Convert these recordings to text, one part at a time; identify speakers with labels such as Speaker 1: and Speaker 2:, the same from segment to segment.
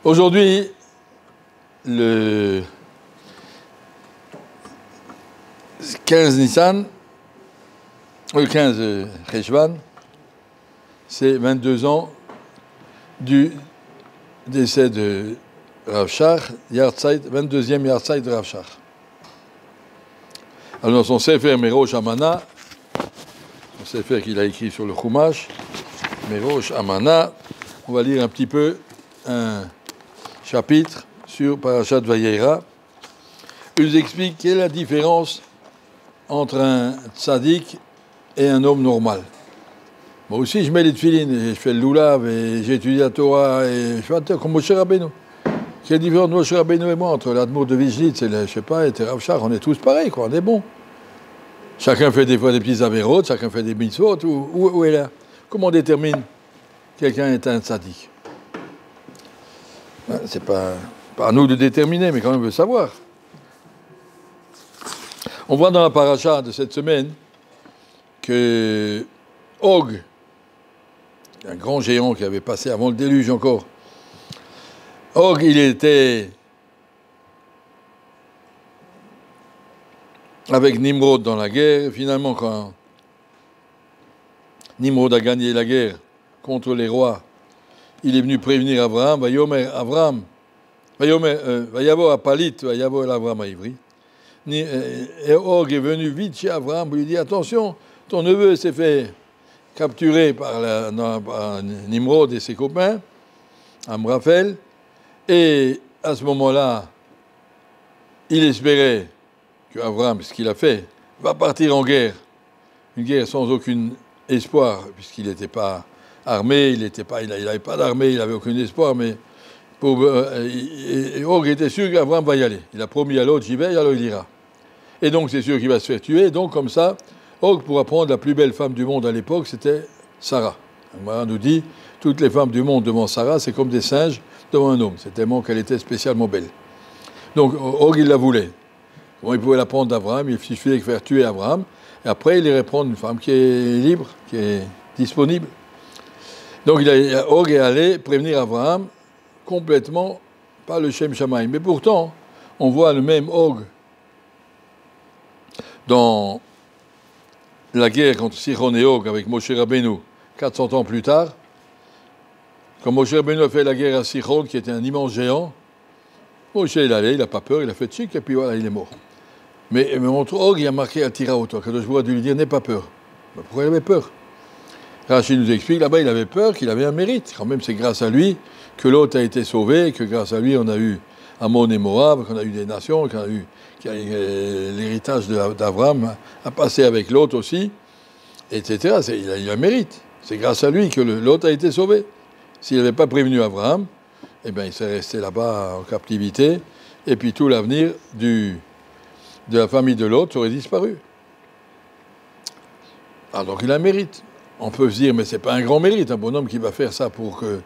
Speaker 1: Aujourd'hui, le 15 Nissan, le 15 Cheshvan, c'est 22 ans du décès de Rav Shach, 22e Yahrzeit de Rav Shach. Alors dans son Sefer Merosh Amana, son Sefer qu'il a écrit sur le Chumash, Merosh Amana, on va lire un petit peu un chapitre sur Parashat Vayera. Il nous explique quelle est la différence entre un tzaddik et un homme normal. Moi aussi, je mets les tefilines, et je fais le loulav, et j'étudie la Torah, et je fais comme Moshe Rabbeinu. Quelle différence entre Moshe Rabbeinu et moi, entre l'Admour de Vizhlitz et, je sais pas, et Rav Shach, on est tous pareils, quoi, on est bons. Chacun fait des fois des petits avérotes, chacun fait des mitzvot, où est là? Comment on détermine quelqu'un est un tzaddik? C'est pas à nous de déterminer, mais quand même on veut savoir. On voit dans la paracha de cette semaine que Og, un grand géant qui avait passé avant le déluge encore, Og, il était avec Nimrod dans la guerre. Finalement, quand Nimrod a gagné la guerre contre les rois, il est venu prévenir Abraham. Vayomer Abraham, Vayavo Apalit, Vayavo Abraham à Ivry. Et Og est venu vite chez Abraham pour lui dire attention, ton neveu s'est fait capturer par Nimrod et ses copains, Amraphel. Et à ce moment-là, il espérait que Abraham, ce qu'il a fait, va partir en guerre. Une guerre sans aucun espoir, puisqu'il n'était pas armé, il n'avait pas d'armée, il n'avait aucun espoir, mais Og était sûr qu'Abraham va y aller. Il a promis à l'autre, j'y vais, alors il ira. Et donc c'est sûr qu'il va se faire tuer, donc comme ça, Og pourra prendre la plus belle femme du monde à l'époque, c'était Sarah. On nous dit, toutes les femmes du monde devant Sarah, c'est comme des singes devant un homme. C'est tellement qu'elle était spécialement belle. Donc Og, il la voulait. Bon, il pouvait la prendre d'Abraham, il suffisait de faire tuer Abraham, et après il irait prendre une femme qui est libre, qui est disponible. Donc Og est allé prévenir Abraham complètement, pas le Shem Shamaim. Mais pourtant, on voit le même Og dans la guerre contre Sichon et Og avec Moshe Rabbeinu, 400 ans plus tard. Quand Moshe Rabbeinu a fait la guerre à Sichon, qui était un immense géant, Moshe il allait, il n'a pas peur, il a fait tchic, et puis voilà, il est mort. Mais entre Og, il a marqué Atira Oto. Kadosh Baruch Hu a dû lui dire, n'aie pas peur. Mais pourquoi il avait peur? Rachid nous explique, là-bas, il avait peur, qu'il avait un mérite. Quand même, c'est grâce à lui que l'autre a été sauvé, que grâce à lui, on a eu Ammon et Moab, qu'on a eu des nations, qu'on a eu l'héritage d'Abraham a passé avec l'autre aussi, etc. Il a un mérite. C'est grâce à lui que l'autre a été sauvé. S'il n'avait pas prévenu Abraham, eh bien, il serait resté là-bas en captivité, et puis tout l'avenir de la famille de l'autre aurait disparu. Alors, donc il a un mérite. On peut se dire, mais c'est pas un grand mérite, un bonhomme qui va faire ça pour que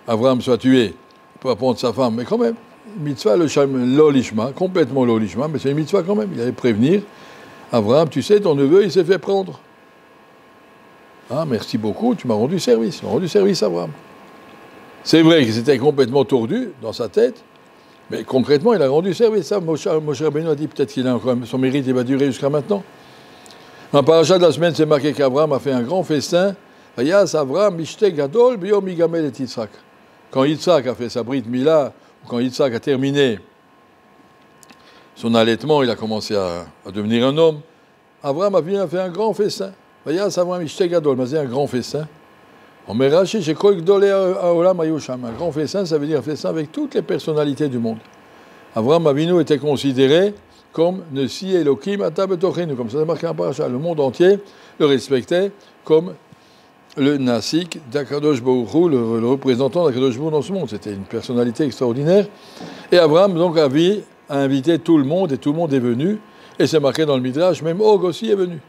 Speaker 1: Abraham soit tué, pour apprendre sa femme, mais quand même, mitzvah, l'olishma, complètement l'olishma, mais c'est une mitzvah quand même. Il allait prévenir Abraham, tu sais, ton neveu, il s'est fait prendre. Ah, merci beaucoup, tu m'as rendu service. Tu m'as rendu service, Abraham. C'est vrai que c'était complètement tordu dans sa tête, mais concrètement, il a rendu service. Ça, Moshe Rabbeinu a dit, peut-être qu'il a encore son mérite, il va durer jusqu'à maintenant. Dans le parachat de la semaine, c'est marqué qu'Abraham a fait un grand festin. Abraham, Mishte Gadol, Biyom Yigamel et Yitzhak. Quand Yitzhak a fait sa Brit Mila, quand Yitzhak a terminé son allaitement, il a commencé à devenir un homme. Abraham a fait un grand festin. Abraham, Mishte Gadol, mais c'est un grand festin. On met Rashi, j'ai cru que un grand festin, ça veut dire un festin avec toutes les personnalités du monde. Abraham Avinu était considéré comme Nesi Elohim Atabetochenu, comme ça c'est marqué en paracha. Le monde entier le respectait comme le Nasik d'Akadosh Baruch Hu, le représentant d'Akadosh Baruch Hu dans ce monde. C'était une personnalité extraordinaire. Et Abraham donc a invité tout le monde, et tout le monde est venu. Et c'est marqué dans le Midrash, même Og aussi est venu.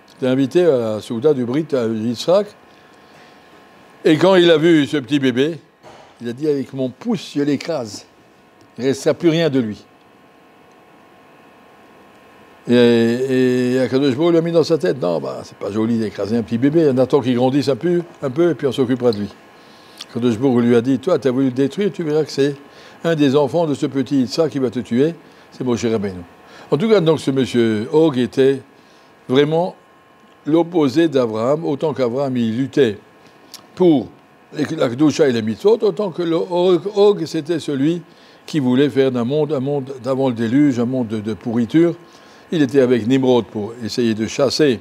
Speaker 1: Il était invité à la Souda du Brit à Yitzhak. Et quand il a vu ce petit bébé, il a dit, avec mon pouce, je l'écrase. Il ne restera plus rien de lui. Et Akadosh Baruch Hu lui a mis dans sa tête, non, c'est pas joli d'écraser un petit bébé, on attend qu'il grandisse un peu, et puis on s'occupera de lui. Kadosh Baruch Hu lui a dit, toi, tu as voulu le détruire, tu verras que c'est un des enfants de ce petit Yitzhak qui va te tuer, c'est Moshe Rabbeinu. En tout cas, donc, ce monsieur Og était vraiment l'opposé d'Abraham, autant qu'Abraham, il luttait pour la Kedusha et les mitzvot, autant que Og, c'était celui qui voulait faire d'un monde, un monde d'avant le déluge, un monde de pourriture. Il était avec Nimrod pour essayer de chasser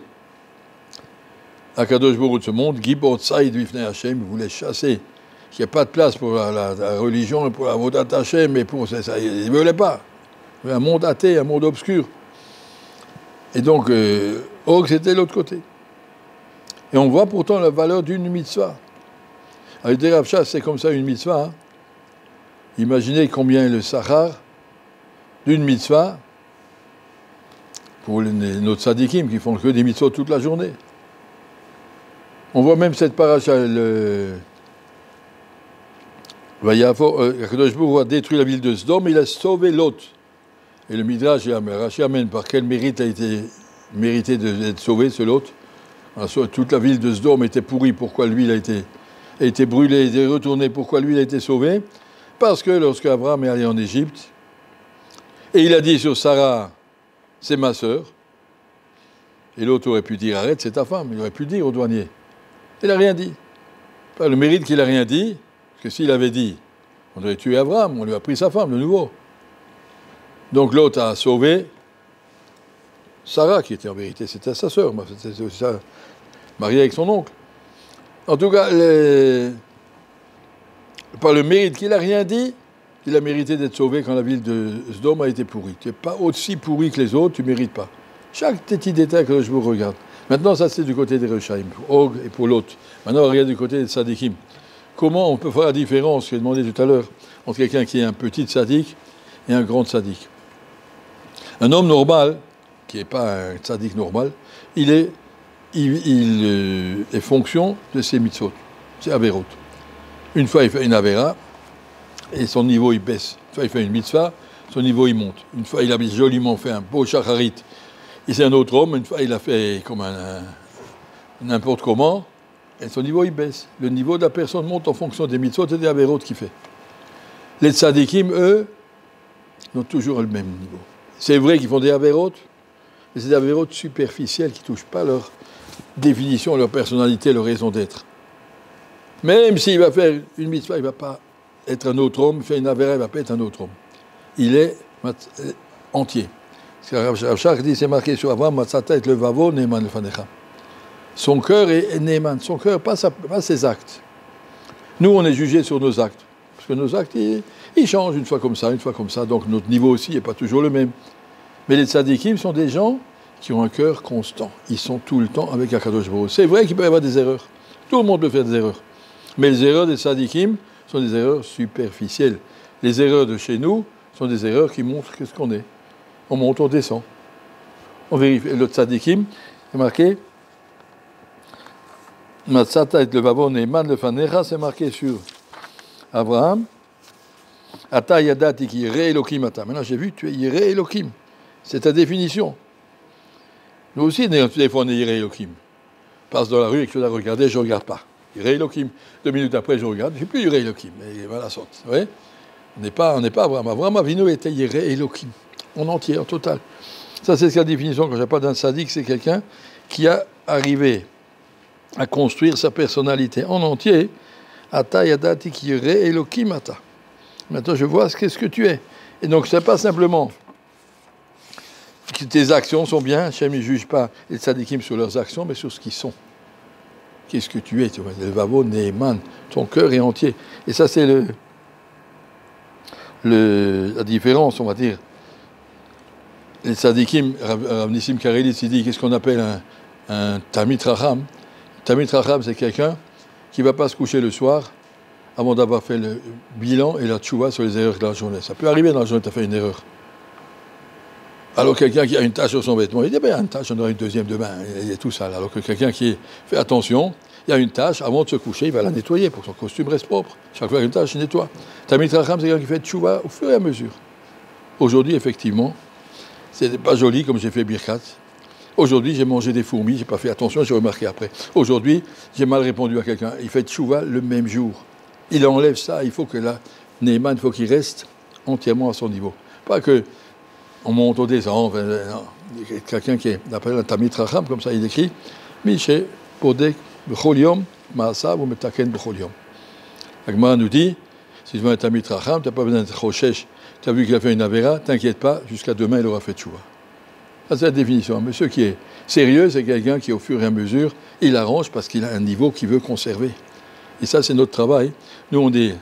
Speaker 1: Akadosh Baruch Hu de ce monde. Gibor Tzaïd Vifnei Hashem, il voulait chasser. Il n'y a pas de place pour la religion, pour la Avodat Hashem, mais pour ça, il ne voulait pas. Un monde athée, un monde obscur. Et donc, Og, c'était l'autre côté. Et on voit pourtant la valeur d'une mitzvah. Alors, le Rav Shach, c'est comme ça une mitzvah. Hein. Imaginez combien est le sachar d'une mitzvah pour nos tzadikim qui font que des mitzvot toute la journée. On voit même cette paracha, Akadosh Baruch Hu a détruit la ville de Sodome, il a sauvé Lot. Et le Midrash, Rashi amène par quel mérite a été mérité d'être sauvé, ce Lot. Toute la ville de Sodome était pourrie, pourquoi lui il a été brûlé, il a été retourné, pourquoi lui il a été sauvé? Parce que lorsque Abraham est allé en Égypte, et il a dit sur Sarah, c'est ma sœur, et l'autre aurait pu dire, arrête, c'est ta femme, il aurait pu dire au douanier. Il n'a rien dit. Pas le mérite qu'il n'a rien dit, parce que s'il avait dit, on aurait tué Abraham, on lui a pris sa femme de nouveau. Donc l'autre a sauvé Sarah, qui était en vérité, c'était sa sœur, c'était mariée avec son oncle. En tout cas, par le mérite qu'il n'a rien dit, il a mérité d'être sauvé quand la ville de Sodome a été pourrie. Tu n'es pas aussi pourri que les autres, tu ne mérites pas. Chaque petit détail que je vous regarde. Maintenant, ça c'est du côté des Rechaim, pour Og et pour l'autre. Maintenant, on regarde du côté des Tzadikim. Comment on peut faire la différence, j'ai demandé tout à l'heure, entre quelqu'un qui est un petit Tzadik et un grand Tzadik. Un homme normal, qui n'est pas un Tzadik normal, il est fonction de ses mitzvot, c'est Averot. Une fois, il fait une Avera, et son niveau, il baisse. Une fois, il fait une mitzvah, son niveau, il monte. Une fois, il a joliment fait un beau shacharit, et c'est un autre homme. Une fois, il a fait comme n'importe comment, et son niveau, il baisse. Le niveau de la personne monte en fonction des mitzvot et des Averot qu'il fait. Les tzadikim, eux, ont toujours le même niveau. C'est vrai qu'ils font des Averot, mais c'est des Averot superficielles qui ne touchent pas leur définition, leur personnalité, leur raison d'être. Même s'il va faire une mitzvah, il ne va pas être un autre homme, faire une avera, il ne va pas être un autre homme. Il est entier. Rav Shach dit, c'est marqué sur Abraham, Matzata et le Vavo, Neeman lefanecha. Son cœur est Neeman, son cœur, pas ses actes. Nous, on est jugés sur nos actes. Parce que nos actes, ils changent une fois comme ça, donc notre niveau aussi n'est pas toujours le même. Mais les tzadikim sont des gens qui ont un cœur constant. Ils sont tout le temps avec Akadosh Baruch Hu. C'est vrai qu'il peut y avoir des erreurs. Tout le monde peut faire des erreurs. Mais les erreurs des tzadikim sont des erreurs superficielles. Les erreurs de chez nous sont des erreurs qui montrent qu'est-ce qu'on est. On monte, on descend. On vérifie. Le tzadikim, c'est marqué. Matzata et le vavon Neeman le fanecha, c'est marqué sur Abraham. Ata yadati ki yireh Elokim ata. Maintenant j'ai vu, tu es yireh Elokim. C'est ta définition. Nous aussi, des fois, on est yireh Elokim. Passe dans la rue et que je dois regarder, je ne regarde pas. Yireh Elokim. 2 minutes après, je regarde, je ne suis plus yireh Elokim. Et voilà, sorte. Vous voyez, on n'est pas Abraham. Abraham Avinu était yireh Elokim. En entier, en total. Ça, c'est la définition, quand je parle d'un sadique, c'est quelqu'un qui a arrivé à construire sa personnalité en entier. Ata yadati ki yireh Elokim ata. Maintenant, je vois qu'est-ce que tu es. Et donc, ce n'est pas simplement que tes actions sont bien. Hachem ne juge pas les tzadikim sur leurs actions, mais sur ce qu'ils sont. Qu'est-ce que tu es? Tu vois, le vavo neeman, ton cœur est entier. Et ça, c'est la différence, on va dire. Les tzadikim, Rav Nissim Karelitz, il dit qu'est-ce qu'on appelle un Talmid Chacham. Talmid Chacham, c'est quelqu'un qui ne va pas se coucher le soir avant d'avoir fait le bilan et la tchouva sur les erreurs de la journée. Ça peut arriver dans la journée, tu as fait une erreur. Alors quelqu'un qui a une tache sur son vêtement, il dit, il y a une tache, j'en aurai une deuxième demain, il est tout sale. Alors que quelqu'un qui fait attention, il y a une tache, avant de se coucher, il va la nettoyer pour que son costume reste propre. Chaque fois qu'il y a une tache, il nettoie. Talmid Chacham, c'est quelqu'un qui fait tchouva au fur et à mesure. Aujourd'hui, effectivement, c'est pas joli comme j'ai fait Birkat. Aujourd'hui, j'ai mangé des fourmis, j'ai pas fait attention, j'ai remarqué après. Aujourd'hui, j'ai mal répondu à quelqu'un. Il fait tchouva le même jour. il enlève ça, il faut que là, Neyman, il faut qu'il reste entièrement à son niveau. Pas que on monte au descend, quelqu'un qui appelle un Tamid Racham, comme ça il écrit, Miché, Podek, Becholiom, Maasav ou Metaken Becholiom. L'Agmara nous dit, si tu veux un Tamid Racham, tu n'as pas besoin d'être Rochesh, tu as vu qu'il a fait une Avera, t'inquiète pas, jusqu'à demain il aura fait Tchouva. C'est la définition. Monsieur qui est sérieux, c'est quelqu'un qui, au fur et à mesure, il arrange parce qu'il a un niveau qu'il veut conserver. Et ça, c'est notre travail. Nous, on est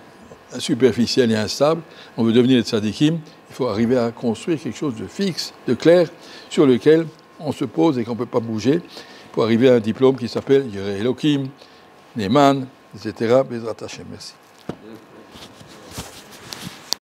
Speaker 1: superficiel et instable. On veut devenir des tzadikim. Il faut arriver à construire quelque chose de fixe, de clair, sur lequel on se pose et qu'on ne peut pas bouger pour arriver à un diplôme qui s'appelle Yireh Elokim, Neyman, etc. Bezrat Hashem. Merci.